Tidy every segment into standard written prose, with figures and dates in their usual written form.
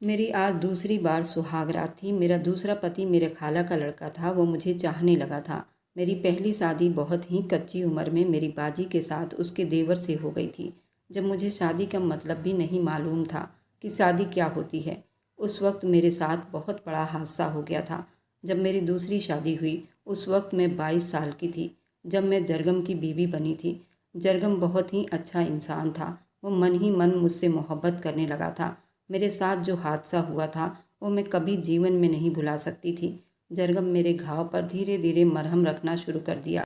मेरी आज दूसरी बार सुहागरात थी। मेरा दूसरा पति मेरे खाला का लड़का था। वो मुझे चाहने लगा था। मेरी पहली शादी बहुत ही कच्ची उम्र में मेरी बाजी के साथ उसके देवर से हो गई थी, जब मुझे शादी का मतलब भी नहीं मालूम था कि शादी क्या होती है। उस वक्त मेरे साथ बहुत बड़ा हादसा हो गया था। जब मेरी दूसरी शादी हुई उस वक्त मैं 22 साल की थी, जब मैं जरगम की बीवी बनी थी। जरगम बहुत ही अच्छा इंसान था। वो मन ही मन मुझसे मोहब्बत करने लगा था। मेरे साथ जो हादसा हुआ था वो मैं कभी जीवन में नहीं भुला सकती थी। जरगम मेरे घाव पर धीरे धीरे मरहम रखना शुरू कर दिया,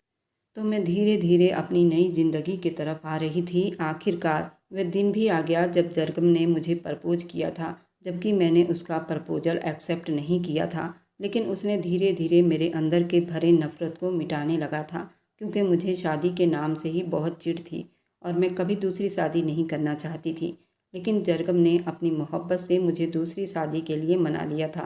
तो मैं धीरे धीरे अपनी नई जिंदगी की तरफ आ रही थी। आखिरकार वह दिन भी आ गया जब जरगम ने मुझे प्रपोज किया था, जबकि मैंने उसका प्रपोजल एक्सेप्ट नहीं किया था। लेकिन उसने धीरे धीरे मेरे अंदर के भरे नफ़रत को मिटाने लगा था, क्योंकि मुझे शादी के नाम से ही बहुत चिढ़ थी और मैं कभी दूसरी शादी नहीं करना चाहती थी। लेकिन जरगम ने अपनी मोहब्बत से मुझे दूसरी शादी के लिए मना लिया था।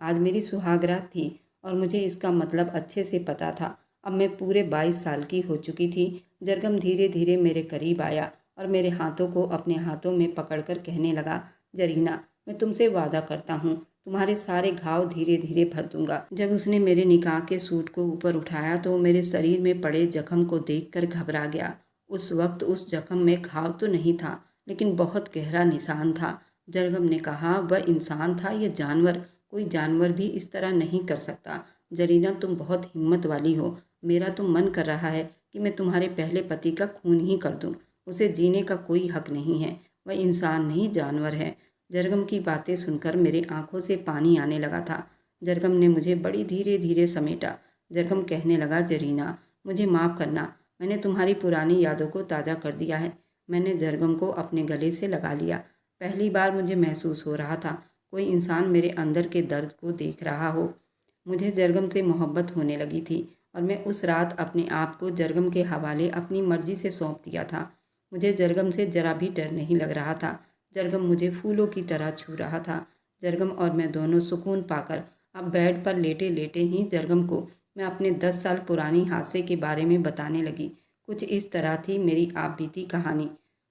आज मेरी सुहागरात थी और मुझे इसका मतलब अच्छे से पता था। अब मैं पूरे 22 साल की हो चुकी थी। जरगम धीरे धीरे मेरे करीब आया और मेरे हाथों को अपने हाथों में पकड़कर कहने लगा, जरीना, मैं तुमसे वादा करता हूँ तुम्हारे सारे घाव धीरे धीरे भर दूंगा। जब उसने मेरे निकाह के सूट को ऊपर उठाया तो मेरे शरीर में पड़े जख्म को देखकर घबरा गया। उस वक्त उस जख्म में घाव तो नहीं था, लेकिन बहुत गहरा निशान था। जरगम ने कहा, वह इंसान था या जानवर? कोई जानवर भी इस तरह नहीं कर सकता। जरीना, तुम बहुत हिम्मत वाली हो। मेरा तो मन कर रहा है कि मैं तुम्हारे पहले पति का खून ही कर दूं। उसे जीने का कोई हक नहीं है। वह इंसान नहीं, जानवर है। जरगम की बातें सुनकर मेरे आंखों से पानी आने लगा था। जरगम ने मुझे बड़ी धीरे धीरे समेटा। जरगम कहने लगा, जरीना, मुझे माफ़ करना। मैंने तुम्हारी पुरानी यादों को ताज़ा कर दिया है। मैंने जरगम को अपने गले से लगा लिया। पहली बार मुझे महसूस हो रहा था कोई इंसान मेरे अंदर के दर्द को देख रहा हो। मुझे जरगम से मोहब्बत होने लगी थी और मैं उस रात अपने आप को जरगम के हवाले अपनी मर्जी से सौंप दिया था। मुझे जरगम से जरा भी डर नहीं लग रहा था। जरगम मुझे फूलों की तरह छू रहा था। जरगम और मैं दोनों सुकून पाकर अब बेड पर लेटे लेटे ही जरगम को मैं अपने 10 साल पुरानी हादसे के बारे में बताने लगी। कुछ इस तरह थी मेरी आप बीती कहानी।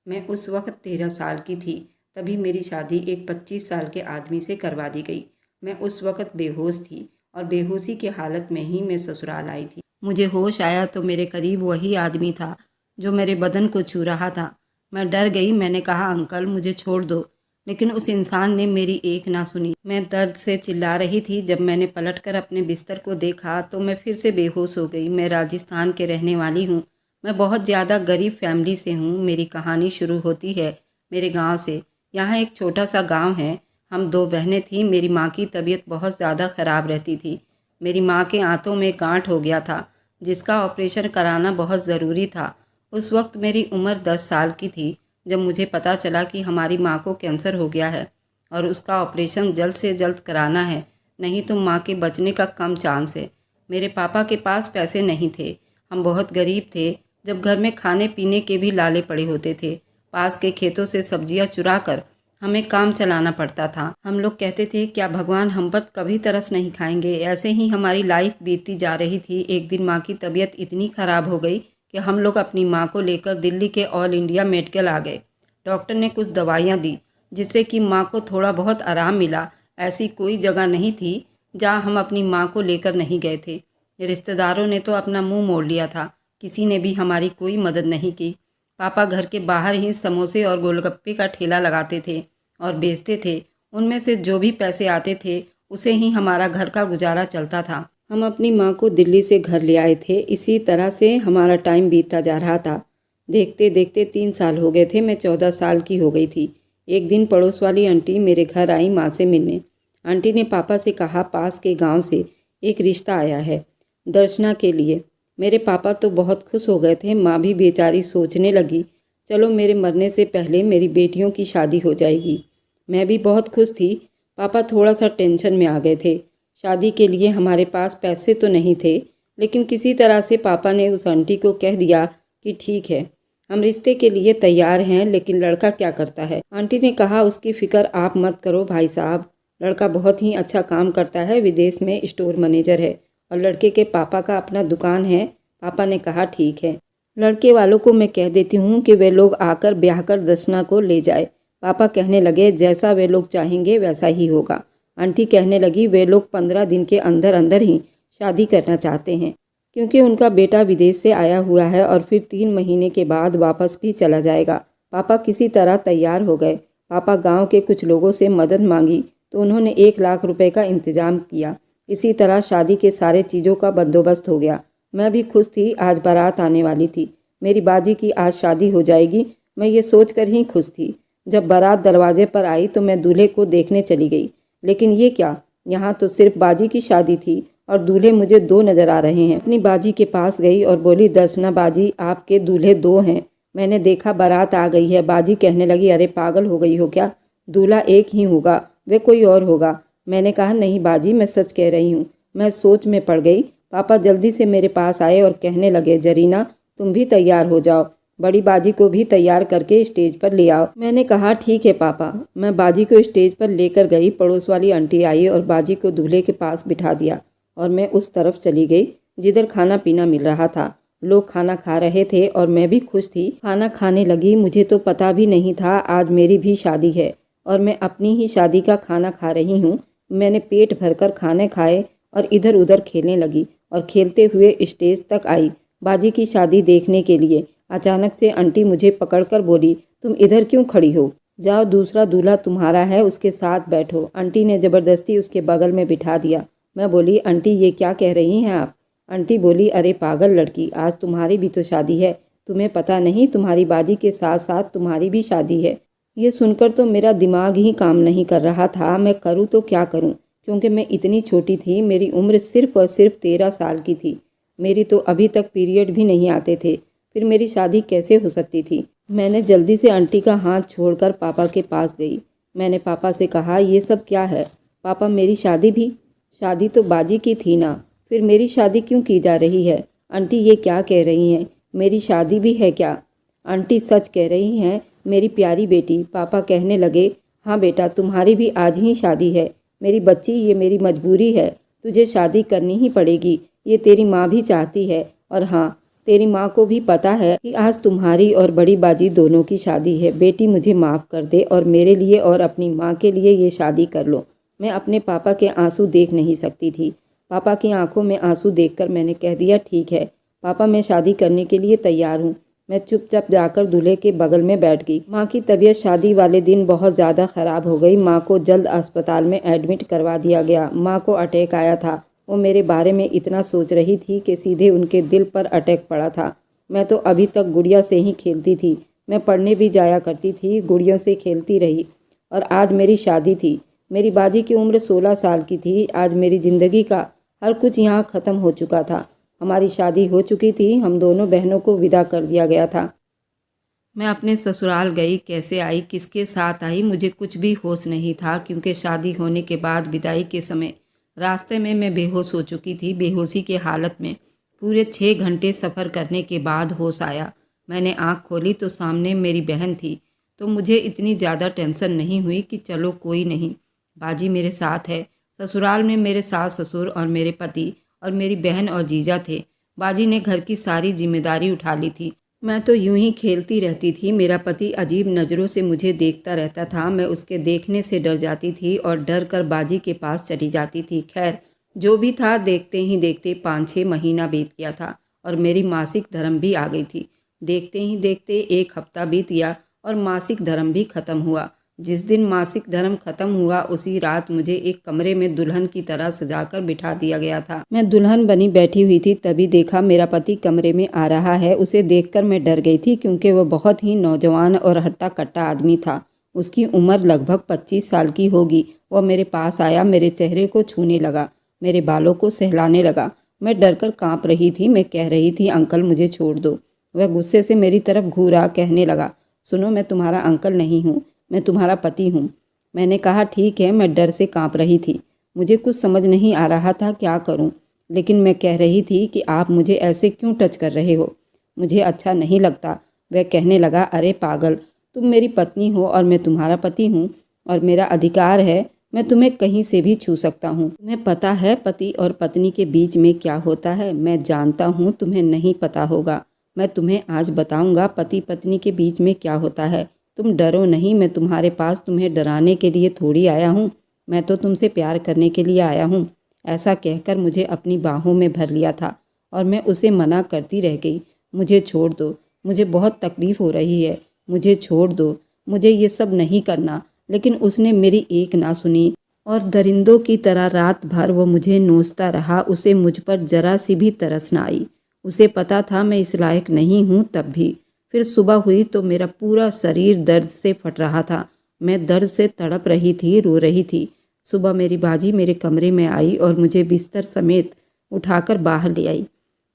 मैं उस वक्त 13 साल की थी। तभी मेरी शादी एक 25 साल के आदमी से करवा दी गई। मैं उस वक्त बेहोश थी और बेहोशी की हालत में ही मैं ससुराल आई थी। मुझे होश आया तो मेरे करीब वही आदमी था जो मेरे बदन को छू रहा था। मैं डर गई। मैंने कहा, अंकल, मुझे छोड़ दो। लेकिन उस इंसान ने मेरी एक ना सुनी। मैं दर्द से चिल्ला रही थी। जब मैंने पलटकर अपने बिस्तर को देखा तो मैं फिर से बेहोश हो गई। मैं राजस्थान के रहने वाली हूँ। मैं बहुत ज़्यादा गरीब फैमिली से हूँ। मेरी कहानी शुरू होती है मेरे गांव से। यहाँ एक छोटा सा गांव है। हम दो बहनें थीं। मेरी माँ की तबीयत बहुत ज़्यादा ख़राब रहती थी। मेरी माँ के आंतों में गांठ हो गया था, जिसका ऑपरेशन कराना बहुत ज़रूरी था। उस वक्त मेरी उम्र 10 साल की थी जब मुझे पता चला कि हमारी माँ को कैंसर हो गया है और उसका ऑपरेशन जल्द से जल्द कराना है, नहीं तो माँ के बचने का कम चांस है। मेरे पापा के पास पैसे नहीं थे। हम बहुत गरीब थे। जब घर में खाने पीने के भी लाले पड़े होते थे। पास के खेतों से सब्जियां चुरा कर हमें काम चलाना पड़ता था। हम लोग कहते थे, क्या भगवान हम पर कभी तरस नहीं खाएंगे? ऐसे ही हमारी लाइफ बीतती जा रही थी। एक दिन माँ की तबीयत इतनी ख़राब हो गई कि हम लोग अपनी माँ को लेकर दिल्ली के ऑल इंडिया मेडिकल आ गए। डॉक्टर ने कुछ दवाइयाँ दी जिससे कि माँ को थोड़ा बहुत आराम मिला। ऐसी कोई जगह नहीं थी जहाँ हम अपनी माँ को लेकर नहीं गए थे। रिश्तेदारों ने तो अपना मुंह मोड़ लिया था। किसी ने भी हमारी कोई मदद नहीं की। पापा घर के बाहर ही समोसे और गोलगप्पे का ठेला लगाते थे और बेचते थे। उनमें से जो भी पैसे आते थे उसे ही हमारा घर का गुजारा चलता था। हम अपनी माँ को दिल्ली से घर ले आए थे। इसी तरह से हमारा टाइम बीतता जा रहा था। देखते देखते 3 साल हो गए थे। मैं 14 साल की हो गई थी। एक दिन पड़ोस वाली आंटी मेरे घर आई माँ से मिलने। आंटी ने पापा से कहा, पास के गांव से एक रिश्ता आया है दर्शना के लिए। मेरे पापा तो बहुत खुश हो गए थे। माँ भी बेचारी सोचने लगी, चलो मेरे मरने से पहले मेरी बेटियों की शादी हो जाएगी। मैं भी बहुत खुश थी। पापा थोड़ा सा टेंशन में आ गए थे। शादी के लिए हमारे पास पैसे तो नहीं थे, लेकिन किसी तरह से पापा ने उस आंटी को कह दिया कि ठीक है, हम रिश्ते के लिए तैयार हैं, लेकिन लड़का क्या करता है? आंटी ने कहा, उसकी फ़िक्र आप मत करो भाई साहब, लड़का बहुत ही अच्छा काम करता है, विदेश में स्टोर मैनेजर है और लड़के के पापा का अपना दुकान है। पापा ने कहा, ठीक है, लड़के वालों को मैं कह देती हूँ कि वे लोग आकर ब्याह कर दर्शना को ले जाए। पापा कहने लगे, जैसा वे लोग चाहेंगे वैसा ही होगा। आंटी कहने लगी, वे लोग 15 दिन के अंदर अंदर ही शादी करना चाहते हैं, क्योंकि उनका बेटा विदेश से आया हुआ है और फिर 3 महीने के बाद वापस भी चला जाएगा। पापा किसी तरह तैयार हो गए। पापा गांव के कुछ लोगों से मदद मांगी तो उन्होंने 1 लाख रुपए का इंतजाम किया। इसी तरह शादी के सारे चीज़ों का बंदोबस्त हो गया। मैं भी खुश थी, आज बारात आने वाली थी। मेरी बाजी की आज शादी हो जाएगी, मैं ये सोचकर ही खुश थी। जब बारात दरवाजे पर आई तो मैं दूल्हे को देखने चली गई, लेकिन ये क्या, यहाँ तो सिर्फ बाजी की शादी थी और दूल्हे मुझे 2 नज़र आ रहे हैं। अपनी बाजी के पास गई और बोली, दर्शना बाजी, आपके दूल्हे 2 हैं। मैंने देखा बारात आ गई है। बाजी कहने लगी, अरे पागल हो गई हो क्या, दूल्हा एक ही होगा, वे कोई और होगा। मैंने कहा, नहीं बाजी, मैं सच कह रही हूँ। मैं सोच में पड़ गई। पापा जल्दी से मेरे पास आए और कहने लगे, जरीना तुम भी तैयार हो जाओ, बड़ी बाजी को भी तैयार करके स्टेज पर ले आओ। मैंने कहा, ठीक है पापा। मैं बाजी को स्टेज पर लेकर गई। पड़ोस वाली आंटी आई और बाजी को दूल्हे के पास बिठा दिया और मैं उस तरफ चली गई जिधर खाना पीना मिल रहा था। लोग खाना खा रहे थे और मैं भी खुश थी। खाना खाने लगी। मुझे तो पता भी नहीं था आज मेरी भी शादी है और मैं अपनी ही शादी का खाना खा रही हूँ। मैंने पेट भरकर खाने खाए और इधर उधर खेलने लगी और खेलते हुए स्टेज तक आई बाजी की शादी देखने के लिए। अचानक से आंटी मुझे पकड़कर बोली, तुम इधर क्यों खड़ी हो, जाओ दूसरा दूल्हा तुम्हारा है, उसके साथ बैठो। आंटी ने ज़बरदस्ती उसके बगल में बिठा दिया। मैं बोली, आंटी ये क्या कह रही हैं आप। आंटी बोली, अरे पागल लड़की, आज तुम्हारी भी तो शादी है, तुम्हें पता नहीं, तुम्हारी बाजी के साथ साथ तुम्हारी भी शादी है। ये सुनकर तो मेरा दिमाग ही काम नहीं कर रहा था। मैं करूँ तो क्या करूँ, क्योंकि मैं इतनी छोटी थी। मेरी उम्र सिर्फ और सिर्फ 13 साल की थी। मेरी तो अभी तक पीरियड भी नहीं आते थे, फिर मेरी शादी कैसे हो सकती थी। मैंने जल्दी से आंटी का हाथ छोड़कर पापा के पास गई। मैंने पापा से कहा, ये सब क्या है। पापा, मेरी शादी भी, शादी तो बाजी की थी ना, फिर मेरी शादी क्यों की जा रही है। आंटी ये क्या कह रही हैं, मेरी शादी भी है क्या। आंटी सच कह रही हैं मेरी प्यारी बेटी। पापा कहने लगे, हाँ बेटा, तुम्हारी भी आज ही शादी है। मेरी बच्ची, ये मेरी मजबूरी है, तुझे शादी करनी ही पड़ेगी। ये तेरी माँ भी चाहती है और हाँ, तेरी माँ को भी पता है कि आज तुम्हारी और बड़ी बाजी दोनों की शादी है। बेटी मुझे माफ़ कर दे और मेरे लिए और अपनी माँ के लिए ये शादी कर लो। मैं अपने पापा के आंसू देख नहीं सकती थी। पापा की आंखों में आंसू देखकर मैंने कह दिया, ठीक है पापा, मैं शादी करने के लिए तैयार हूँ। मैं चुपचाप जाकर दूल्हे के बगल में बैठ गई। माँ की तबीयत शादी वाले दिन बहुत ज़्यादा ख़राब हो गई। माँ को जल्द अस्पताल में एडमिट करवा दिया गया। माँ को अटैक आया था। वो मेरे बारे में इतना सोच रही थी कि सीधे उनके दिल पर अटैक पड़ा था। मैं तो अभी तक गुड़िया से ही खेलती थी। मैं पढ़ने भी जाया करती थी, गुड़ियों से खेलती रही और आज मेरी शादी थी। मेरी बाजी की उम्र 16 साल की थी। आज मेरी ज़िंदगी का हर कुछ यहाँ ख़त्म हो चुका था। हमारी शादी हो चुकी थी। हम दोनों बहनों को विदा कर दिया गया था। मैं अपने ससुराल गई। कैसे आई, किसके साथ आई, मुझे कुछ भी होश नहीं था, क्योंकि शादी होने के बाद विदाई के समय रास्ते में मैं बेहोश हो चुकी थी। बेहोशी के हालत में पूरे 6 घंटे सफ़र करने के बाद होश आया। मैंने आँख खोली तो सामने मेरी बहन थी। तो मुझे इतनी ज़्यादा टेंशन नहीं हुई कि चलो कोई नहीं, बाजी मेरे साथ है। ससुराल में मेरे सास ससुर और मेरे पति और मेरी बहन और जीजा थे। बाजी ने घर की सारी जिम्मेदारी उठा ली थी। मैं तो यूं ही खेलती रहती थी। मेरा पति अजीब नज़रों से मुझे देखता रहता था। मैं उसके देखने से डर जाती थी और डर कर बाजी के पास चली जाती थी। खैर, जो भी था, देखते ही देखते 5-6 महीना बीत गया था और मेरी मासिक धर्म भी आ गई थी। देखते ही देखते 1 हफ्ता बीत गया और मासिक धर्म भी ख़त्म हुआ। जिस दिन मासिक धर्म खत्म हुआ उसी रात मुझे एक कमरे में दुल्हन की तरह सजाकर बिठा दिया गया था। मैं दुल्हन बनी बैठी हुई थी, तभी देखा मेरा पति कमरे में आ रहा है। उसे देखकर मैं डर गई थी, क्योंकि वह बहुत ही नौजवान और हट्टा कट्टा आदमी था। उसकी उम्र लगभग 25 साल की होगी। वह मेरे पास आया, मेरे चेहरे को छूने लगा, मेरे बालों को सहलाने लगा। मैं डरकर काँप रही थी। मैं कह रही थी, अंकल मुझे छोड़ दो। वह गुस्से से मेरी तरफ घूरा, कहने लगा, सुनो, मैं तुम्हारा अंकल नहीं हूँ, मैं तुम्हारा पति हूँ। मैंने कहा, ठीक है। मैं डर से कांप रही थी। मुझे कुछ समझ नहीं आ रहा था क्या करूँ, लेकिन मैं कह रही थी कि आप मुझे ऐसे क्यों टच कर रहे हो, मुझे अच्छा नहीं लगता। वह कहने लगा, अरे पागल, तुम मेरी पत्नी हो और मैं तुम्हारा पति हूँ और मेरा अधिकार है, मैं तुम्हें कहीं से भी छू सकता हूँ। तुम्हें पता है पति और पत्नी के बीच में क्या होता है। मैं जानता हूँ तुम्हें नहीं पता होगा। मैं तुम्हें आज बताऊँगा पति पत्नी के बीच में क्या होता है। तुम डरो नहीं, मैं तुम्हारे पास तुम्हें डराने के लिए थोड़ी आया हूँ, मैं तो तुमसे प्यार करने के लिए आया हूँ। ऐसा कहकर मुझे अपनी बाहों में भर लिया था और मैं उसे मना करती रह गई। मुझे छोड़ दो, मुझे बहुत तकलीफ़ हो रही है, मुझे छोड़ दो, मुझे ये सब नहीं करना। लेकिन उसने मेरी एक ना सुनी और दरिंदों की तरह रात भर वो मुझे नोचता रहा। उसे मुझ पर जरा सी भी तरस न आई। उसे पता था मैं इस लायक नहीं हूँ तब भी। फिर सुबह हुई तो मेरा पूरा शरीर दर्द से फट रहा था। मैं दर्द से तड़प रही थी, रो रही थी। सुबह मेरी बाजी मेरे कमरे में आई और मुझे बिस्तर समेत उठाकर बाहर ले आई।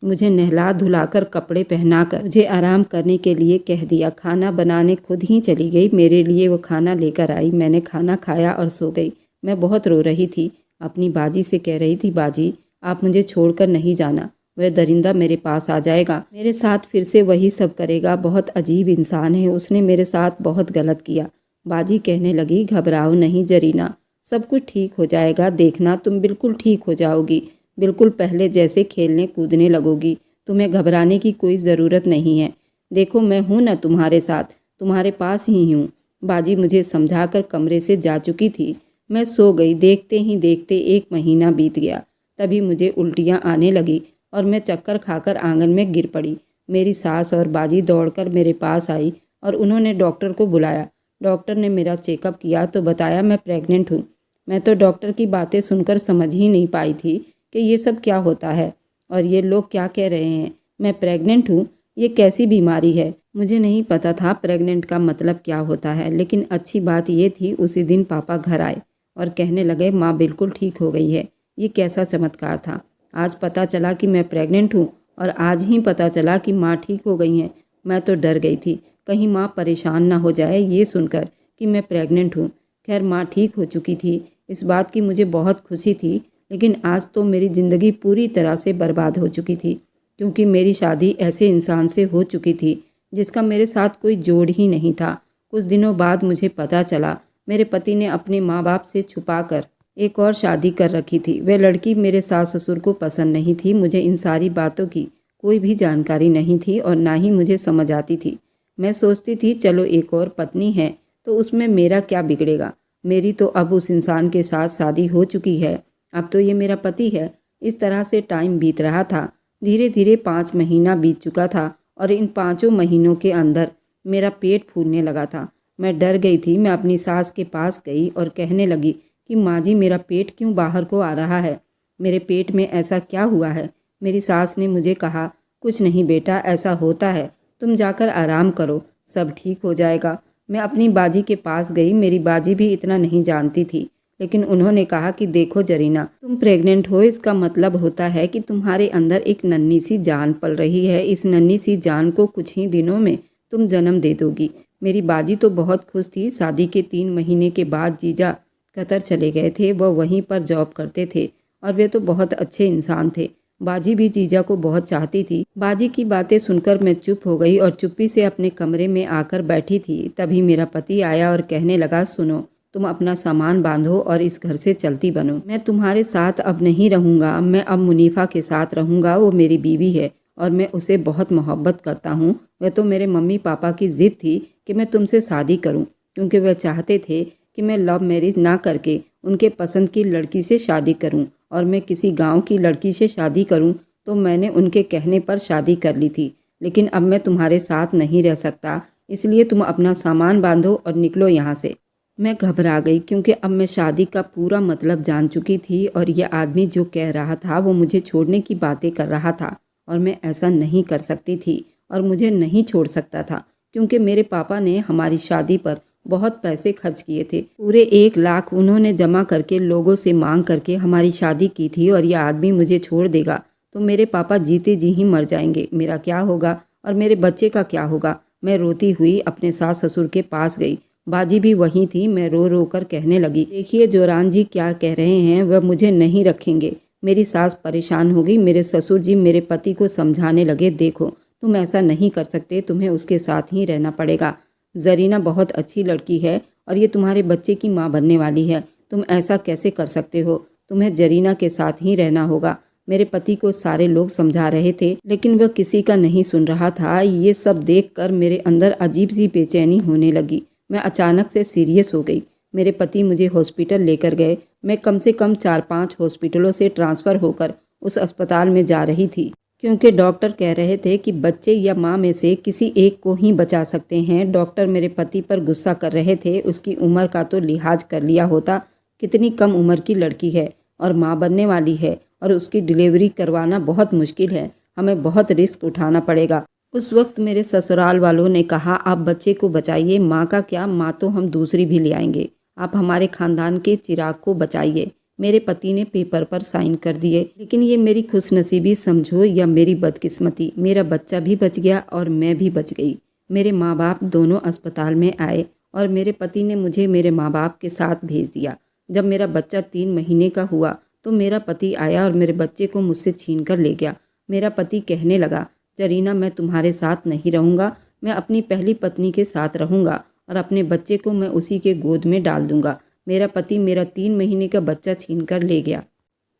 मुझे नहला धुलाकर कपड़े पहनाकर मुझे आराम करने के लिए कह दिया। खाना बनाने खुद ही चली गई। मेरे लिए वो खाना लेकर आई। मैंने खाना खाया और सो गई। मैं बहुत रो रही थी। अपनी बाजी से कह रही थी, बाजी आप मुझे छोड़कर नहीं जाना। वह दरिंदा मेरे पास आ जाएगा, मेरे साथ फिर से वही सब करेगा। बहुत अजीब इंसान है, उसने मेरे साथ बहुत गलत किया। बाजी कहने लगी, घबराओ नहीं जरीना, सब कुछ ठीक हो जाएगा। देखना तुम बिल्कुल ठीक हो जाओगी, बिल्कुल पहले जैसे खेलने कूदने लगोगी। तुम्हें घबराने की कोई ज़रूरत नहीं है। देखो मैं हूँ ना तुम्हारे साथ, तुम्हारे पास ही हूँ। बाजी मुझे समझाकर कमरे से जा चुकी थी। मैं सो गई। देखते ही देखते 1 महीना बीत गया। तभी मुझे उल्टियाँ आने लगी और मैं चक्कर खाकर आंगन में गिर पड़ी। मेरी सास और बाजी दौड़कर मेरे पास आई और उन्होंने डॉक्टर को बुलाया। डॉक्टर ने मेरा चेकअप किया तो बताया मैं प्रेग्नेंट हूँ। मैं तो डॉक्टर की बातें सुनकर समझ ही नहीं पाई थी कि ये सब क्या होता है और ये लोग क्या कह रहे हैं। मैं प्रेग्नेंट हूँ, ये कैसी बीमारी है। मुझे नहीं पता था प्रेग्नेंट का मतलब क्या होता है। लेकिन अच्छी बात ये थी, उसी दिन पापा घर आए और कहने लगे माँ बिल्कुल ठीक हो गई है। ये कैसा चमत्कार था। आज पता चला कि मैं प्रेग्नेंट हूँ और आज ही पता चला कि माँ ठीक हो गई हैं। मैं तो डर गई थी, कहीं माँ परेशान ना हो जाए ये सुनकर कि मैं प्रेग्नेंट हूँ। खैर माँ ठीक हो चुकी थी, इस बात की मुझे बहुत खुशी थी। लेकिन आज तो मेरी ज़िंदगी पूरी तरह से बर्बाद हो चुकी थी, क्योंकि मेरी शादी ऐसे इंसान से हो चुकी थी जिसका मेरे साथ कोई जोड़ ही नहीं था। कुछ दिनों बाद मुझे पता चला मेरे पति ने अपने माँ बाप से छुपाकर एक और शादी कर रखी थी। वह लड़की मेरे सास ससुर को पसंद नहीं थी। मुझे इन सारी बातों की कोई भी जानकारी नहीं थी और ना ही मुझे समझ आती थी। मैं सोचती थी चलो एक और पत्नी है तो उसमें मेरा क्या बिगड़ेगा। मेरी तो अब उस इंसान के साथ शादी हो चुकी है, अब तो ये मेरा पति है। इस तरह से टाइम बीत रहा था। धीरे धीरे 5 महीना बीत चुका था और इन 5 महीनों के अंदर मेरा पेट फूलने लगा था। मैं डर गई थी। मैं अपनी सास के पास गई और कहने लगी कि माँ जी मेरा पेट क्यों बाहर को आ रहा है, मेरे पेट में ऐसा क्या हुआ है। मेरी सास ने मुझे कहा, कुछ नहीं बेटा, ऐसा होता है, तुम जाकर आराम करो, सब ठीक हो जाएगा। मैं अपनी बाजी के पास गई। मेरी बाजी भी इतना नहीं जानती थी, लेकिन उन्होंने कहा कि देखो जरीना, तुम प्रेग्नेंट हो, इसका मतलब होता है कि तुम्हारे अंदर एक नन्ही सी जान पल रही है। इस नन्ही सी जान को कुछ ही दिनों में तुम जन्म दे दोगी। मेरी बाजी तो बहुत खुश थी। शादी के 3 महीने के बाद जीजा कतर चले गए थे। वह वहीं पर जॉब करते थे और वे तो बहुत अच्छे इंसान थे। बाजी भी जीजा को बहुत चाहती थी। बाजी की बातें सुनकर मैं चुप हो गई और चुप्पी से अपने कमरे में आकर बैठी थी। तभी मेरा पति आया और कहने लगा, सुनो, तुम अपना सामान बांधो और इस घर से चलती बनो। मैं तुम्हारे साथ अब नहीं रहूँगा। मैं अब मुनीफा के साथ रहूँगा। वो मेरी बीवी है और मैं उसे बहुत मोहब्बत करता हूँ। वह तो मेरे मम्मी पापा की ज़िद थी कि मैं तुमसे शादी करूँ, क्योंकि वह चाहते थे कि मैं लव मैरिज ना करके उनके पसंद की लड़की से शादी करूं और मैं किसी गांव की लड़की से शादी करूं। तो मैंने उनके कहने पर शादी कर ली थी। लेकिन अब मैं तुम्हारे साथ नहीं रह सकता, इसलिए तुम अपना सामान बांधो और निकलो यहाँ से। मैं घबरा गई, क्योंकि अब मैं शादी का पूरा मतलब जान चुकी थी और यह आदमी जो कह रहा था वो मुझे छोड़ने की बातें कर रहा था और मैं ऐसा नहीं कर सकती थी और मुझे नहीं छोड़ सकता था, क्योंकि मेरे पापा ने हमारी शादी पर बहुत पैसे खर्च किए थे। पूरे 1 लाख उन्होंने जमा करके लोगों से मांग करके हमारी शादी की थी और यह आदमी मुझे छोड़ देगा तो मेरे पापा जीते जी ही मर जाएंगे। मेरा क्या होगा और मेरे बच्चे का क्या होगा। मैं रोती हुई अपने सास ससुर के पास गई। बाजी भी वहीं थी। मैं रो रो कर कहने लगी, देखिए जोरान जी क्या कह रहे हैं, वह मुझे नहीं रखेंगे। मेरी सास परेशान हो गई। मेरे ससुर जी मेरे पति को समझाने लगे, देखो तुम ऐसा नहीं कर सकते, तुम्हें उसके साथ ही रहना पड़ेगा। जरीना बहुत अच्छी लड़की है और ये तुम्हारे बच्चे की माँ बनने वाली है, तुम ऐसा कैसे कर सकते हो, तुम्हें जरीना के साथ ही रहना होगा। मेरे पति को सारे लोग समझा रहे थे, लेकिन वह किसी का नहीं सुन रहा था। ये सब देखकर मेरे अंदर अजीब सी बेचैनी होने लगी। मैं अचानक से सीरियस हो गई। मेरे पति मुझे हॉस्पिटल लेकर गए। मैं कम से कम 4-5 हॉस्पिटलों से ट्रांसफ़र होकर उस अस्पताल में जा रही थी, क्योंकि डॉक्टर कह रहे थे कि बच्चे या माँ में से किसी एक को ही बचा सकते हैं। डॉक्टर मेरे पति पर गुस्सा कर रहे थे। उसकी उम्र का तो लिहाज कर लिया होता। कितनी कम उम्र की लड़की है और माँ बनने वाली है, और उसकी डिलीवरी करवाना बहुत मुश्किल है। हमें बहुत रिस्क उठाना पड़ेगा। उस वक्त मेरे ससुराल वालों ने कहा, आप बच्चे को बचाइए, माँ का क्या, माँ तो हम दूसरी भी ले आएंगे। आप हमारे खानदान के चिराग को बचाइए। मेरे पति ने पेपर पर साइन कर दिए। लेकिन ये मेरी खुशनसीबी समझो या मेरी बदकिस्मती, मेरा बच्चा भी बच गया और मैं भी बच गई। मेरे माँ बाप दोनों अस्पताल में आए और मेरे पति ने मुझे मेरे माँ बाप के साथ भेज दिया। जब मेरा बच्चा 3 महीने का हुआ तो मेरा पति आया और मेरे बच्चे को मुझसे छीन कर ले गया। मेरा पति कहने लगा, जरीना, मैं तुम्हारे साथ नहीं रहूँगा, मैं अपनी पहली पत्नी के साथ रहूँगा और अपने बच्चे को मैं उसी के गोद में डाल दूँगा। मेरा पति मेरा 3 महीने का बच्चा छीन कर ले गया।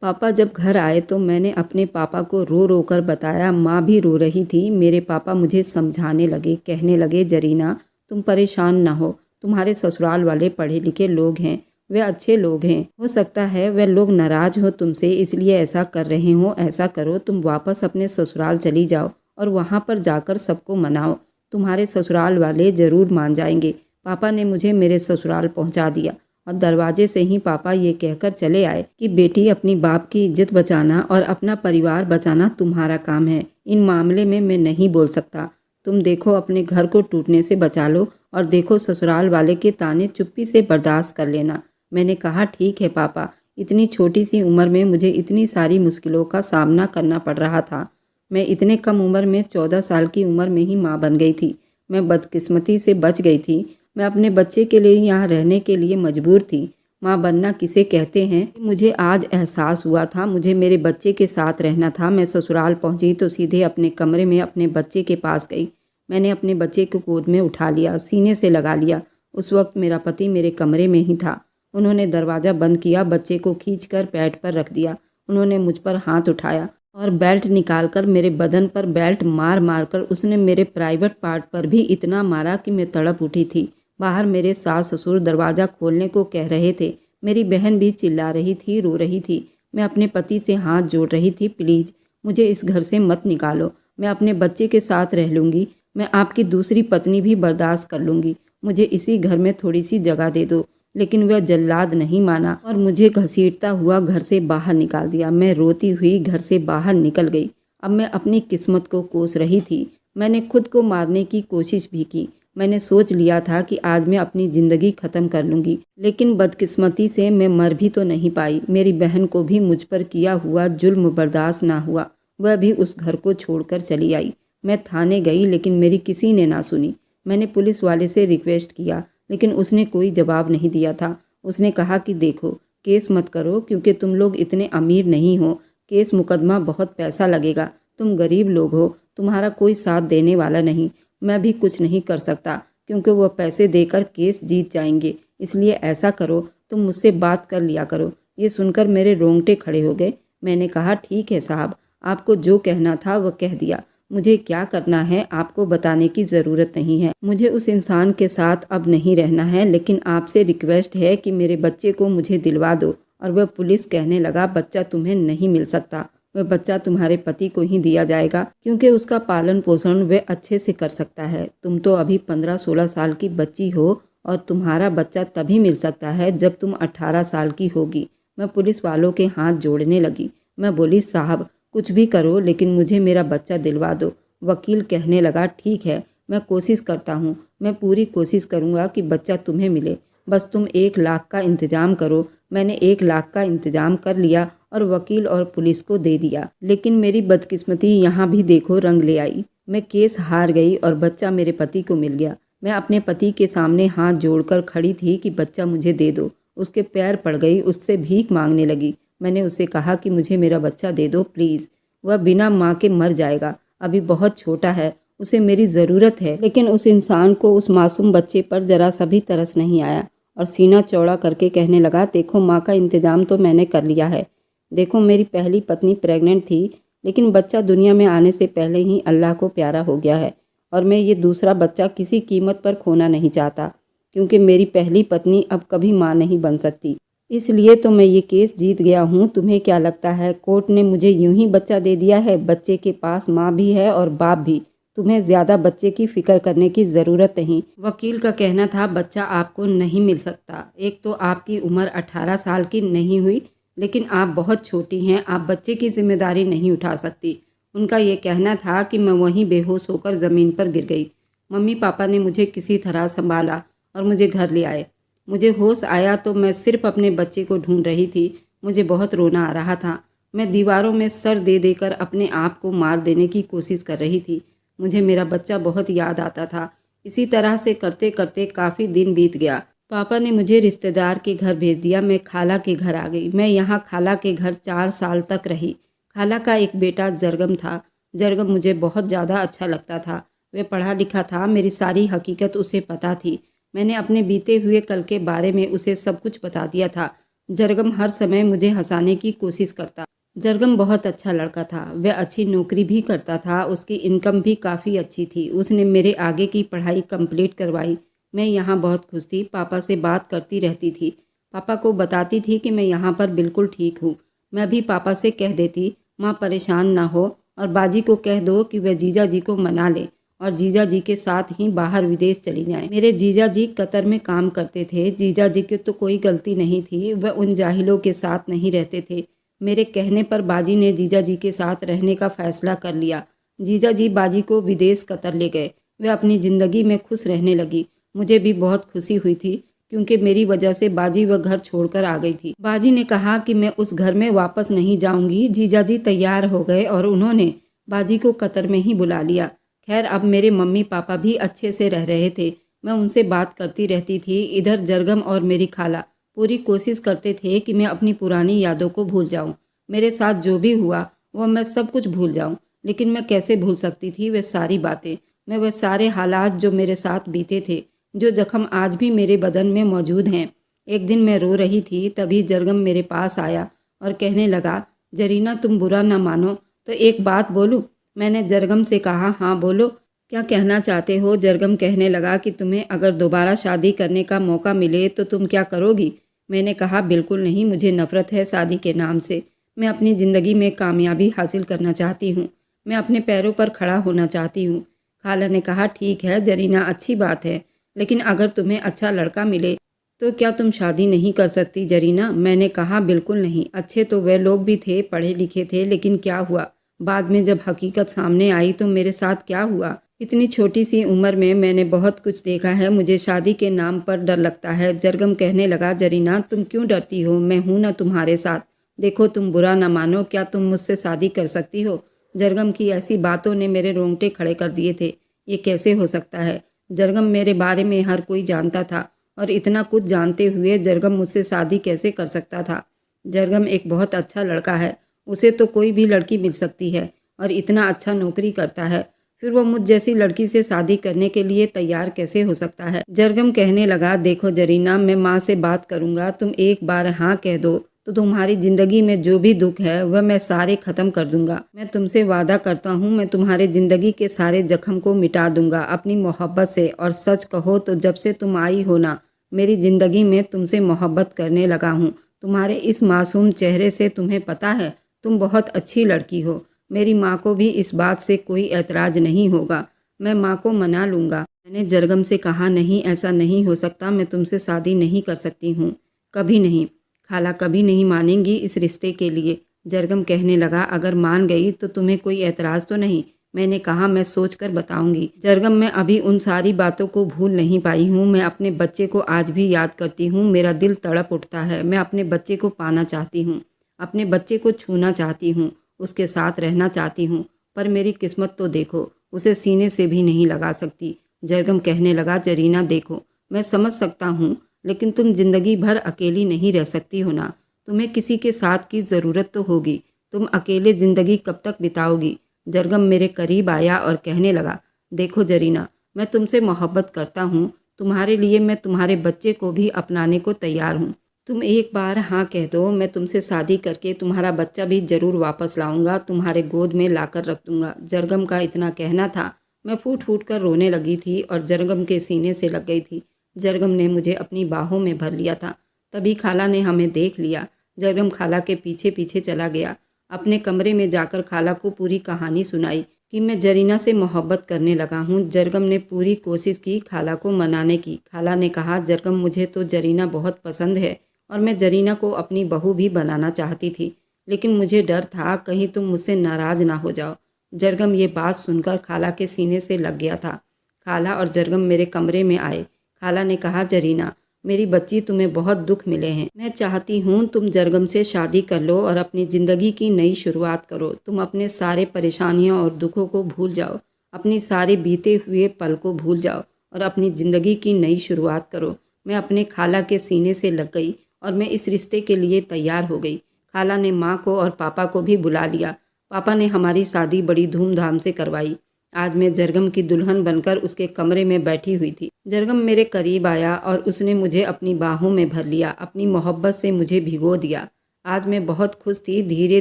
पापा जब घर आए तो मैंने अपने पापा को रो रो कर बताया। माँ भी रो रही थी। मेरे पापा मुझे समझाने लगे, कहने लगे, जरीना, तुम परेशान ना हो, तुम्हारे ससुराल वाले पढ़े लिखे लोग हैं, वे अच्छे लोग हैं। हो सकता है वे लोग नाराज हो तुमसे, इसलिए ऐसा कर रहे हो। ऐसा करो, तुम वापस अपने ससुराल चली जाओ और वहाँ पर जाकर सबको मनाओ। तुम्हारे ससुराल वाले ज़रूर मान जाएंगे। पापा ने मुझे मेरे ससुराल पहुँचा दिया और दरवाजे से ही पापा ये कहकर चले आए कि बेटी, अपनी बाप की इज्जत बचाना और अपना परिवार बचाना तुम्हारा काम है। इन मामले में मैं नहीं बोल सकता। तुम देखो, अपने घर को टूटने से बचा लो और देखो ससुराल वाले के ताने चुप्पी से बर्दाश्त कर लेना। मैंने कहा, ठीक है पापा। इतनी छोटी सी उम्र में मुझे इतनी सारी मुश्किलों का सामना करना पड़ रहा था। मैं इतने कम उम्र में 14 साल की उम्र में ही माँ बन गई थी। मैं बदकिस्मती से बच गई थी। मैं अपने बच्चे के लिए यहाँ रहने के लिए मजबूर थी। माँ बनना किसे कहते हैं, मुझे आज एहसास हुआ था। मुझे मेरे बच्चे के साथ रहना था। मैं ससुराल पहुँची तो सीधे अपने कमरे में अपने बच्चे के पास गई। मैंने अपने बच्चे को गोद में उठा लिया, सीने से लगा लिया। उस वक्त मेरा पति मेरे कमरे में ही था। उन्होंने दरवाज़ा बंद किया, बच्चे को खींचकर बेड पर रख दिया। उन्होंने मुझ पर हाथ उठाया और बेल्ट निकालकर मेरे बदन पर बेल्ट मार मार कर उसने मेरे प्राइवेट पार्ट पर भी इतना मारा कि मैं तड़प उठी थी। बाहर मेरे सास ससुर दरवाज़ा खोलने को कह रहे थे। मेरी बहन भी चिल्ला रही थी, रो रही थी। मैं अपने पति से हाथ जोड़ रही थी, प्लीज़ मुझे इस घर से मत निकालो। मैं अपने बच्चे के साथ रह लूँगी। मैं आपकी दूसरी पत्नी भी बर्दाश्त कर लूँगी। मुझे इसी घर में थोड़ी सी जगह दे दो। लेकिन वह जल्लाद नहीं माना और मुझे घसीटता हुआ घर से बाहर निकाल दिया। मैं रोती हुई घर से बाहर निकल गई। अब मैं अपनी किस्मत को कोस रही थी। मैंने खुद को मारने की कोशिश भी की। मैंने सोच लिया था कि आज मैं अपनी ज़िंदगी ख़त्म कर लूँगी, लेकिन बदकिस्मती से मैं मर भी तो नहीं पाई। मेरी बहन को भी मुझ पर किया हुआ जुल्म बर्दाश्त ना हुआ। वह भी उस घर को छोड़कर चली आई। मैं थाने गई, लेकिन मेरी किसी ने ना सुनी। मैंने पुलिस वाले से रिक्वेस्ट किया, लेकिन उसने कोई जवाब नहीं दिया था। उसने कहा कि देखो, केस मत करो क्योंकि तुम लोग इतने अमीर नहीं हो। केस मुकदमा बहुत पैसा लगेगा। तुम गरीब लोग हो, तुम्हारा कोई साथ देने वाला नहीं। मैं भी कुछ नहीं कर सकता क्योंकि वह पैसे देकर केस जीत जाएंगे। इसलिए ऐसा करो, तुम मुझसे बात कर लिया करो। ये सुनकर मेरे रोंगटे खड़े हो गए। मैंने कहा, ठीक है साहब, आपको जो कहना था वह कह दिया। मुझे क्या करना है आपको बताने की ज़रूरत नहीं है। मुझे उस इंसान के साथ अब नहीं रहना है, लेकिन आपसे रिक्वेस्ट है कि मेरे बच्चे को मुझे दिलवा दो। और वह पुलिस कहने लगा, बच्चा तुम्हें नहीं मिल सकता। वह बच्चा तुम्हारे पति को ही दिया जाएगा क्योंकि उसका पालन पोषण वह अच्छे से कर सकता है। तुम तो अभी 15-16 साल की बच्ची हो और तुम्हारा बच्चा तभी मिल सकता है जब तुम 18 साल की होगी। मैं पुलिस वालों के हाथ जोड़ने लगी। मैं बोली, साहब कुछ भी करो लेकिन मुझे मेरा बच्चा दिलवा दो। वकील कहने लगा, ठीक है, मैं कोशिश करता हूँ। मैं पूरी कोशिश करूँगा कि बच्चा तुम्हें मिले। बस तुम 1 लाख का इंतज़ाम करो। मैंने 1 लाख का इंतज़ाम कर लिया और वकील और पुलिस को दे दिया। लेकिन मेरी बदकिस्मती यहाँ भी देखो रंग ले आई। मैं केस हार गई और बच्चा मेरे पति को मिल गया। मैं अपने पति के सामने हाथ जोड़कर खड़ी थी कि बच्चा मुझे दे दो। उसके पैर पड़ गई, उससे भीख मांगने लगी। मैंने उससे कहा कि मुझे मेरा बच्चा दे दो प्लीज़। वह बिना माँ के मर जाएगा, अभी बहुत छोटा है, उसे मेरी ज़रूरत है। लेकिन उस इंसान को उस मासूम बच्चे पर ज़रा सा भी तरस नहीं आया और सीना चौड़ा करके कहने लगा, देखो माँ का इंतज़ाम तो मैंने कर लिया है। देखो मेरी पहली पत्नी प्रेग्नेंट थी, लेकिन बच्चा दुनिया में आने से पहले ही अल्लाह को प्यारा हो गया है और मैं ये दूसरा बच्चा किसी कीमत पर खोना नहीं चाहता। क्योंकि मेरी पहली पत्नी अब कभी माँ नहीं बन सकती। इसलिए तो मैं ये केस जीत गया हूँ। तुम्हें क्या लगता है कोर्ट ने मुझे यूं ही बच्चा दे दिया है? बच्चे के पास माँ भी है और बाप भी। तुम्हें ज़्यादा बच्चे की फ़िक्र करने की ज़रूरत नहीं। वकील का कहना था बच्चा आपको नहीं मिल सकता। एक तो आपकी उम्र 18 साल की नहीं हुई, लेकिन आप बहुत छोटी हैं, आप बच्चे की जिम्मेदारी नहीं उठा सकती। उनका ये कहना था कि मैं वहीं बेहोश होकर ज़मीन पर गिर गई। मम्मी पापा ने मुझे किसी तरह संभाला और मुझे घर ले आए। मुझे होश आया तो मैं सिर्फ अपने बच्चे को ढूंढ रही थी। मुझे बहुत रोना आ रहा था। मैं दीवारों में सर दे देकर अपने आप को मार देने की कोशिश कर रही थी। मुझे मेरा बच्चा बहुत याद आता था। इसी तरह से करते करते काफ़ी दिन बीत गया। पापा ने मुझे रिश्तेदार के घर भेज दिया। मैं खाला के घर आ गई। मैं यहाँ खाला के घर 4 साल तक रही। खाला का एक बेटा जरगम था। जरगम मुझे बहुत ज़्यादा अच्छा लगता था। वह पढ़ा लिखा था। मेरी सारी हकीकत उसे पता थी। मैंने अपने बीते हुए कल के बारे में उसे सब कुछ बता दिया था। जरगम हर समय मुझे हंसाने की कोशिश करता। जरगम बहुत अच्छा लड़का था। वह अच्छी नौकरी भी करता था। उसकी इनकम भी काफ़ी अच्छी थी। उसने मेरे आगे की पढ़ाई कंप्लीट करवाई। मैं यहाँ बहुत खुश थी। पापा से बात करती रहती थी। पापा को बताती थी कि मैं यहाँ पर बिल्कुल ठीक हूँ। मैं भी पापा से कह देती माँ परेशान ना हो और बाजी को कह दो कि वह जीजा जी को मना ले और जीजा जी के साथ ही बाहर विदेश चली जाएं। मेरे जीजा जी कतर में काम करते थे। जीजा जी की तो कोई गलती नहीं थी। वह उन जाहिलों के साथ नहीं रहते थे। मेरे कहने पर बाजी ने जीजा जी के साथ रहने का फैसला कर लिया। जीजा जी बाजी को विदेश कतर ले गए। वह अपनी ज़िंदगी में खुश रहने लगी। मुझे भी बहुत खुशी हुई थी क्योंकि मेरी वजह से बाजी वह घर छोड़कर आ गई थी। बाजी ने कहा कि मैं उस घर में वापस नहीं जाऊंगी। जीजा जी तैयार हो गए और उन्होंने बाजी को कतर में ही बुला लिया। खैर अब मेरे मम्मी पापा भी अच्छे से रह रहे थे। मैं उनसे बात करती रहती थी। इधर जरगम और मेरी खाला पूरी कोशिश करते थे कि मैं अपनी पुरानी यादों को भूल जाऊं। मेरे साथ जो भी हुआ वह मैं सब कुछ भूल जाऊं। लेकिन मैं कैसे भूल सकती थी वे सारी बातें, मैं वह सारे हालात जो मेरे साथ बीते थे, जो जख्म आज भी मेरे बदन में मौजूद हैं। एक दिन मैं रो रही थी, तभी जरगम मेरे पास आया और कहने लगा, जरीना तुम बुरा ना मानो तो एक बात बोलूं? मैंने जरगम से कहा, हाँ बोलो, क्या कहना चाहते हो? जरगम कहने लगा कि तुम्हें अगर दोबारा शादी करने का मौका मिले तो तुम क्या करोगी? मैंने कहा, बिल्कुल नहीं, मुझे नफ़रत है शादी के नाम से। मैं अपनी ज़िंदगी में कामयाबी हासिल करना चाहती हूँ। मैं अपने पैरों पर खड़ा होना चाहती हूँ। खाला ने कहा, ठीक है जरीना, अच्छी बात है, लेकिन अगर तुम्हें अच्छा लड़का मिले तो क्या तुम शादी नहीं कर सकती जरीना? मैंने कहा, बिल्कुल नहीं। अच्छे तो वे लोग भी थे, पढ़े लिखे थे, लेकिन क्या हुआ? बाद में जब हकीकत सामने आई तो मेरे साथ क्या हुआ? इतनी छोटी सी उम्र में मैंने बहुत कुछ देखा है। मुझे शादी के नाम पर डर लगता है। जरगम कहने लगा, जरीना तुम क्यों डरती हो? मैं हूं ना तुम्हारे साथ। देखो तुम बुरा ना मानो, क्या तुम मुझसे शादी कर सकती हो? जरगम की ऐसी बातों ने मेरे रोंगटे खड़े कर दिए थे। ये कैसे हो सकता है? जरगम मेरे बारे में हर कोई जानता था और इतना कुछ जानते हुए जरगम मुझसे शादी कैसे कर सकता था? जरगम एक बहुत अच्छा लड़का है। उसे तो कोई भी लड़की मिल सकती है और इतना अच्छा नौकरी करता है। फिर वो मुझ जैसी लड़की से शादी करने के लिए तैयार कैसे हो सकता है? जरगम कहने लगा, देखो जरीना, मैं माँ से बात करूँगा। तुम एक बार हाँ कह दो तो तुम्हारी ज़िंदगी में जो भी दुख है वह मैं सारे ख़त्म कर दूंगा। मैं तुमसे वादा करता हूँ, मैं तुम्हारे ज़िंदगी के सारे जख्म को मिटा दूंगा अपनी मोहब्बत से। और सच कहो तो जब से तुम आई हो ना, मेरी ज़िंदगी में तुमसे मोहब्बत करने लगा हूँ। तुम्हारे इस मासूम चेहरे से तुम्हें पता है तुम बहुत अच्छी लड़की हो। मेरी माँ को भी इस बात से कोई ऐतराज़ नहीं होगा। मैं माँ को मना लूँगा। मैंने जरगम से कहा, नहीं ऐसा नहीं हो सकता, मैं तुमसे शादी नहीं कर सकती हूँ, कभी नहीं। खाला कभी नहीं मानेंगी इस रिश्ते के लिए। जरगम कहने लगा, अगर मान गई तो तुम्हें कोई ऐतराज़ तो नहीं? मैंने कहा, मैं सोच कर बताऊंगी। जरगम, मैं अभी उन सारी बातों को भूल नहीं पाई हूँ। मैं अपने बच्चे को आज भी याद करती हूँ। मेरा दिल तड़प उठता है। मैं अपने बच्चे को पाना चाहती हूँ, अपने बच्चे को छूना चाहती हूँ, उसके साथ रहना चाहती हूँ, पर मेरी किस्मत तो देखो, उसे सीने से भी नहीं लगा सकती। जरगम कहने लगा, जरीना देखो, मैं समझ सकता हूँ, लेकिन तुम जिंदगी भर अकेली नहीं रह सकती हो ना। तुम्हें किसी के साथ की ज़रूरत तो होगी। तुम अकेले ज़िंदगी कब तक बिताओगी? जरगम मेरे करीब आया और कहने लगा, देखो जरीना, मैं तुमसे मोहब्बत करता हूँ। तुम्हारे लिए मैं तुम्हारे बच्चे को भी अपनाने को तैयार हूँ। तुम एक बार हाँ कह दो, मैं तुमसे शादी करके तुम्हारा बच्चा भी ज़रूर वापस लाऊंगा, तुम्हारे गोद में लाकर रख दूंगा। जरगम का इतना कहना था। मैं फूट फूट कर रोने लगी थी और जरगम के सीने से लग गई थी। जरगम ने मुझे अपनी बाहों में भर लिया था। तभी खाला ने हमें देख लिया। जरगम खाला के पीछे पीछे चला गया। अपने कमरे में जाकर खाला को पूरी कहानी सुनाई कि मैं जरीना से मोहब्बत करने लगा हूँ। जरगम ने पूरी कोशिश की खाला को मनाने की। खाला ने कहा, जरगम मुझे तो जरीना बहुत पसंद है और मैं जरीना को अपनी बहू भी बनाना चाहती थी, लेकिन मुझे डर था कहीं तुम मुझसे नाराज़ ना हो जाओ। जरगम ये बात सुनकर खाला के सीने से लग गया था। खाला और जरगम मेरे कमरे में आए। खाला ने कहा, जरीना मेरी बच्ची, तुम्हें बहुत दुख मिले हैं। मैं चाहती हूँ तुम जरगम से शादी कर लो और अपनी ज़िंदगी की नई शुरुआत करो। तुम अपने सारे परेशानियों और दुखों को भूल जाओ, अपनी सारे बीते हुए पल को भूल जाओ और अपनी ज़िंदगी की नई शुरुआत करो। मैं अपने खाला के सीने से लग गई और मैं इस रिश्ते के लिए तैयार हो गई। खाला ने माँ को और पापा को भी बुला लिया। पापा ने हमारी शादी बड़ी धूमधाम से करवाई। आज मैं जरगम की दुल्हन बनकर उसके कमरे में बैठी हुई थी। जरगम मेरे करीब आया और उसने मुझे अपनी बाहों में भर लिया, अपनी मोहब्बत से मुझे भिगो दिया। आज मैं बहुत खुश थी। धीरे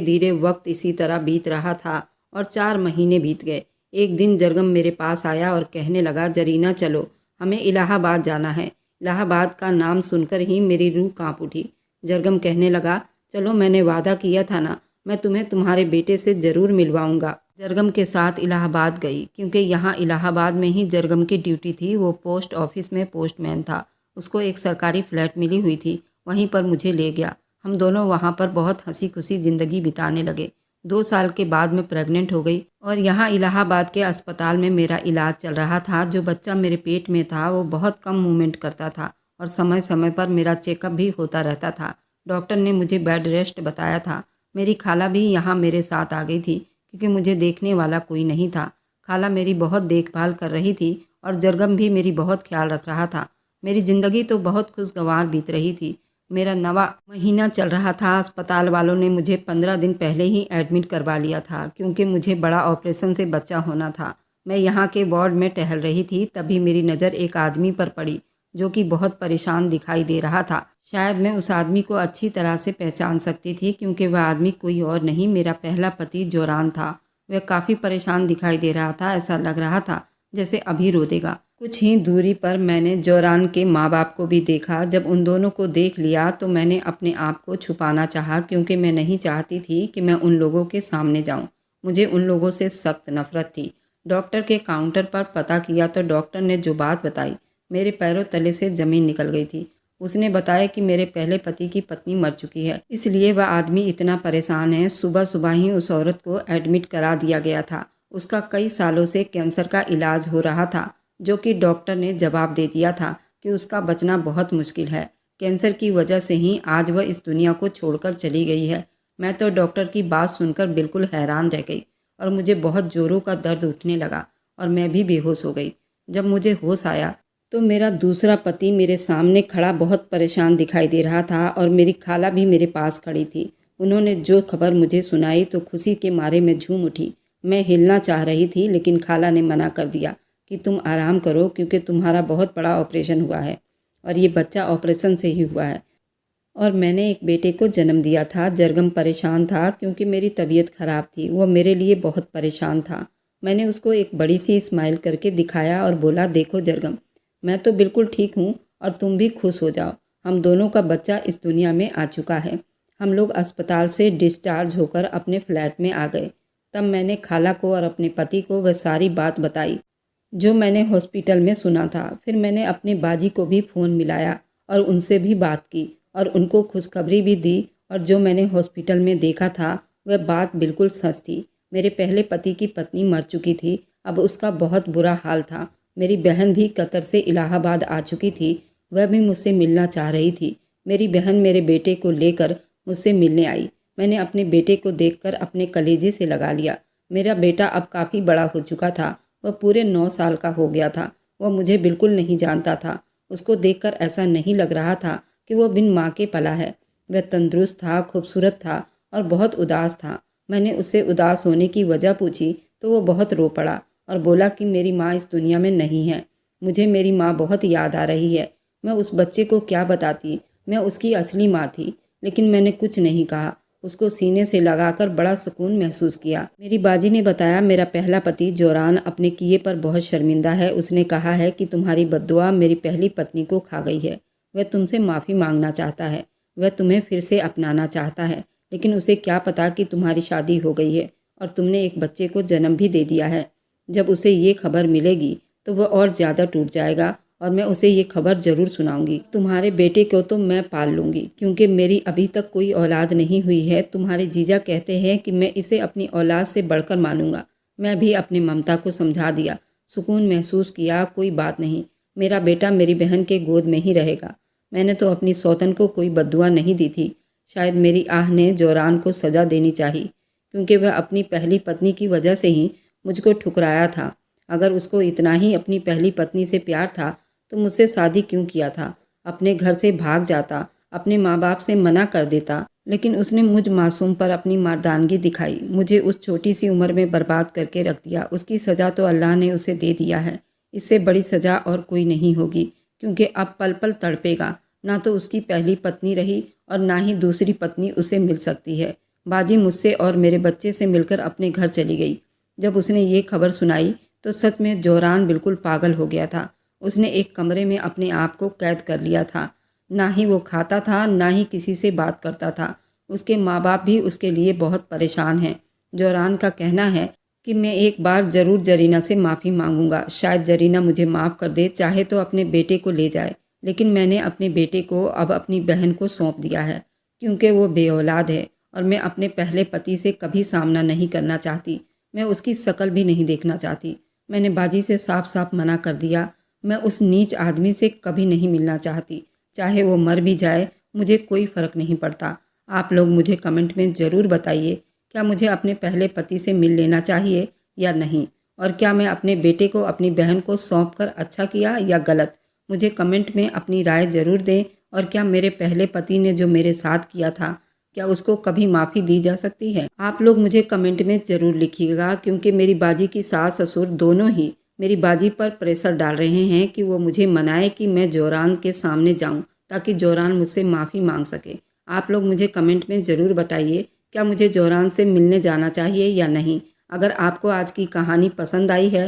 धीरे वक्त इसी तरह बीत रहा था और 4 महीने बीत गए। एक दिन जरगम मेरे पास आया और कहने लगा, जरीना चलो, हमें इलाहाबाद जाना है। इलाहाबाद का नाम सुनकर ही मेरी रूह काँप उठी। जरगम कहने लगा, चलो, मैंने वादा किया था ना, मैं तुम्हें तुम्हारे बेटे से ज़रूर मिलवाऊंगा। जरगम के साथ इलाहाबाद गई क्योंकि यहाँ इलाहाबाद में ही जरगम की ड्यूटी थी। वो पोस्ट ऑफिस में पोस्टमैन था। उसको एक सरकारी फ्लैट मिली हुई थी, वहीं पर मुझे ले गया। हम दोनों वहाँ पर बहुत हंसी खुशी ज़िंदगी बिताने लगे। 2 साल के बाद मैं प्रेग्नेंट हो गई और यहाँ इलाहाबाद के अस्पताल में मेरा इलाज चल रहा था। जो बच्चा मेरे पेट में था वो बहुत कम मूवमेंट करता था और समय समय पर मेरा चेकअप भी होता रहता था। डॉक्टर ने मुझे बेड रेस्ट बताया था। मेरी खाला भी यहाँ मेरे साथ आ गई थी क्योंकि मुझे देखने वाला कोई नहीं था। खाला मेरी बहुत देखभाल कर रही थी और जरगम भी मेरी बहुत ख्याल रख रहा था। मेरी ज़िंदगी तो बहुत खुशगवार बीत रही थी। मेरा 9वां महीना चल रहा था। अस्पताल वालों ने मुझे 15 दिन पहले ही एडमिट करवा लिया था क्योंकि मुझे बड़ा ऑपरेशन से बच्चा होना था। मैं यहाँ के वार्ड में टहल रही थी, तभी मेरी नज़र एक आदमी पर पड़ी जो कि बहुत परेशान दिखाई दे रहा था। शायद मैं उस आदमी को अच्छी तरह से पहचान सकती थी क्योंकि वह आदमी कोई और नहीं, मेरा पहला पति जोरान था। वह काफ़ी परेशान दिखाई दे रहा था। ऐसा लग रहा था जैसे अभी रो देगा। कुछ ही दूरी पर मैंने जोरान के माँ बाप को भी देखा। जब उन दोनों को देख लिया तो मैंने अपने आप को छुपाना चाहा क्योंकि मैं नहीं चाहती थी कि मैं उन लोगों के सामने जाऊं। मुझे उन लोगों से सख्त नफरत थी। डॉक्टर के काउंटर पर पता किया तो डॉक्टर ने जो बात बताई, मेरे पैरों तले से ज़मीन निकल गई थी। उसने बताया कि मेरे पहले पति की पत्नी मर चुकी है, इसलिए वह आदमी इतना परेशान है। सुबह सुबह ही उस औरत को एडमिट करा दिया गया था। उसका कई सालों से कैंसर का इलाज हो रहा था, जो कि डॉक्टर ने जवाब दे दिया था कि उसका बचना बहुत मुश्किल है। कैंसर की वजह से ही आज वह इस दुनिया को छोड़कर चली गई है। मैं तो डॉक्टर की बात सुनकर बिल्कुल हैरान रह गई और मुझे बहुत ज़ोरों का दर्द उठने लगा और मैं भी बेहोश हो गई। जब मुझे होश आया तो मेरा दूसरा पति मेरे सामने खड़ा बहुत परेशान दिखाई दे रहा था और मेरी खाला भी मेरे पास खड़ी थी। उन्होंने जो खबर मुझे सुनाई तो खुशी के मारे मैं झूम उठी। मैं हिलना चाह रही थी लेकिन खाला ने मना कर दिया कि तुम आराम करो क्योंकि तुम्हारा बहुत बड़ा ऑपरेशन हुआ है और ये बच्चा ऑपरेशन से ही हुआ है और मैंने एक बेटे को जन्म दिया था। जरगम परेशान था क्योंकि मेरी तबीयत खराब थी। वो मेरे लिए बहुत परेशान था। मैंने उसको एक बड़ी सी स्माइल करके दिखाया और बोला, देखो जरगम, मैं तो बिल्कुल ठीक हूँ और तुम भी खुश हो जाओ। हम दोनों का बच्चा इस दुनिया में आ चुका है। हम लोग अस्पताल से डिस्चार्ज होकर अपने फ्लैट में आ गए। तब मैंने खाला को और अपने पति को वह सारी बात बताई जो मैंने हॉस्पिटल में सुना था। फिर मैंने अपने बाजी को भी फ़ोन मिलाया और उनसे भी बात की और उनको खुशखबरी भी दी और जो मैंने हॉस्पिटल में देखा था वह बात बिल्कुल सच थी। मेरे पहले पति की पत्नी मर चुकी थी, अब उसका बहुत बुरा हाल था। मेरी बहन भी कतर से इलाहाबाद आ चुकी थी, वह भी मुझसे मिलना चाह रही थी। मेरी बहन मेरे बेटे को लेकर मुझसे मिलने आई। मैंने अपने बेटे को देखकर अपने कलेजे से लगा लिया। मेरा बेटा अब काफ़ी बड़ा हो चुका था, वह पूरे 9 साल का हो गया था। वह मुझे बिल्कुल नहीं जानता था। उसको देखकर ऐसा नहीं लग रहा था कि वह बिन माँ के पला है। वह तंदुरुस्त था, खूबसूरत था और बहुत उदास था। मैंने उससे उदास होने की वजह पूछी तो वो बहुत रो पड़ा और बोला कि मेरी माँ इस दुनिया में नहीं है। मुझे मेरी माँ बहुत याद आ रही है। मैं उस बच्चे को क्या बताती, मैं उसकी असली माँ थी, लेकिन मैंने कुछ नहीं कहा। उसको सीने से लगाकर बड़ा सुकून महसूस किया। मेरी बाजी ने बताया, मेरा पहला पति जोरान अपने किए पर बहुत शर्मिंदा है। उसने कहा है कि तुम्हारी बद्दुआ मेरी पहली पत्नी को खा गई है। वह तुमसे माफ़ी मांगना चाहता है। वह तुम्हें फिर से अपनाना चाहता है, लेकिन उसे क्या पता कि तुम्हारी शादी हो गई है और तुमने एक बच्चे को जन्म भी दे दिया है। जब उसे ये खबर मिलेगी तो वह और ज़्यादा टूट जाएगा और मैं उसे ये खबर ज़रूर सुनाऊंगी। तुम्हारे बेटे को तो मैं पाल लूँगी, क्योंकि मेरी अभी तक कोई औलाद नहीं हुई है। तुम्हारे जीजा कहते हैं कि मैं इसे अपनी औलाद से बढ़कर मानूंगा। मैं भी अपनी ममता को समझा दिया, सुकून महसूस किया। कोई बात नहीं, मेरा बेटा मेरी बहन के गोद में ही रहेगा। मैंने तो अपनी सौतन को कोई बद्दुआ नहीं दी थी। शायद मेरी आह ने जोरान को सज़ा देनी चाहिए, क्योंकि वह अपनी पहली पत्नी की वजह से ही मुझको ठुकराया था। अगर उसको इतना ही अपनी पहली पत्नी से प्यार था तो मुझसे शादी क्यों किया था? अपने घर से भाग जाता, अपने माँ बाप से मना कर देता, लेकिन उसने मुझ मासूम पर अपनी मर्दानगी दिखाई। मुझे उस छोटी सी उम्र में बर्बाद करके रख दिया। उसकी सज़ा तो अल्लाह ने उसे दे दिया है। इससे बड़ी सज़ा और कोई नहीं होगी, क्योंकि अब पल पल तड़पेगा। ना तो उसकी पहली पत्नी रही और ना ही दूसरी पत्नी उसे मिल सकती है। बाजी मुझसे और मेरे बच्चे से मिलकर अपने घर चली गई। जब उसने ये खबर सुनाई तो सच में जोरान बिल्कुल पागल हो गया था। उसने एक कमरे में अपने आप को कैद कर लिया था। ना ही वो खाता था, ना ही किसी से बात करता था। उसके माँ बाप भी उसके लिए बहुत परेशान हैं। जोरान का कहना है कि मैं एक बार ज़रूर जरीना से माफ़ी मांगूंगा। शायद जरीना मुझे माफ़ कर दे, चाहे तो अपने बेटे को ले जाए। लेकिन मैंने अपने बेटे को अब अपनी बहन को सौंप दिया है, क्योंकि वो बेऔलाद है और मैं अपने पहले पति से कभी सामना नहीं करना चाहती। मैं उसकी शक्ल भी नहीं देखना चाहती। मैंने बाजी से साफ साफ मना कर दिया। मैं उस नीच आदमी से कभी नहीं मिलना चाहती। चाहे वो मर भी जाए, मुझे कोई फ़र्क नहीं पड़ता। आप लोग मुझे कमेंट में ज़रूर बताइए, क्या मुझे अपने पहले पति से मिल लेना चाहिए या नहीं? और क्या मैं अपने बेटे को अपनी बहन को सौंप कर अच्छा किया या गलत? मुझे कमेंट में अपनी राय ज़रूर दें। और क्या मेरे पहले पति ने जो मेरे साथ किया था, क्या उसको कभी माफ़ी दी जा सकती है? आप लोग मुझे कमेंट में ज़रूर लिखिएगा, क्योंकि मेरी बाजी की सास ससुर दोनों ही मेरी बाजी पर प्रेशर डाल रहे हैं कि वो मुझे मनाए कि मैं जोरान के सामने जाऊं, ताकि जोरान मुझसे माफ़ी मांग सके। आप लोग मुझे कमेंट में ज़रूर बताइए, क्या मुझे जोरान से मिलने जाना चाहिए या नहीं? अगर आपको आज की कहानी पसंद आई है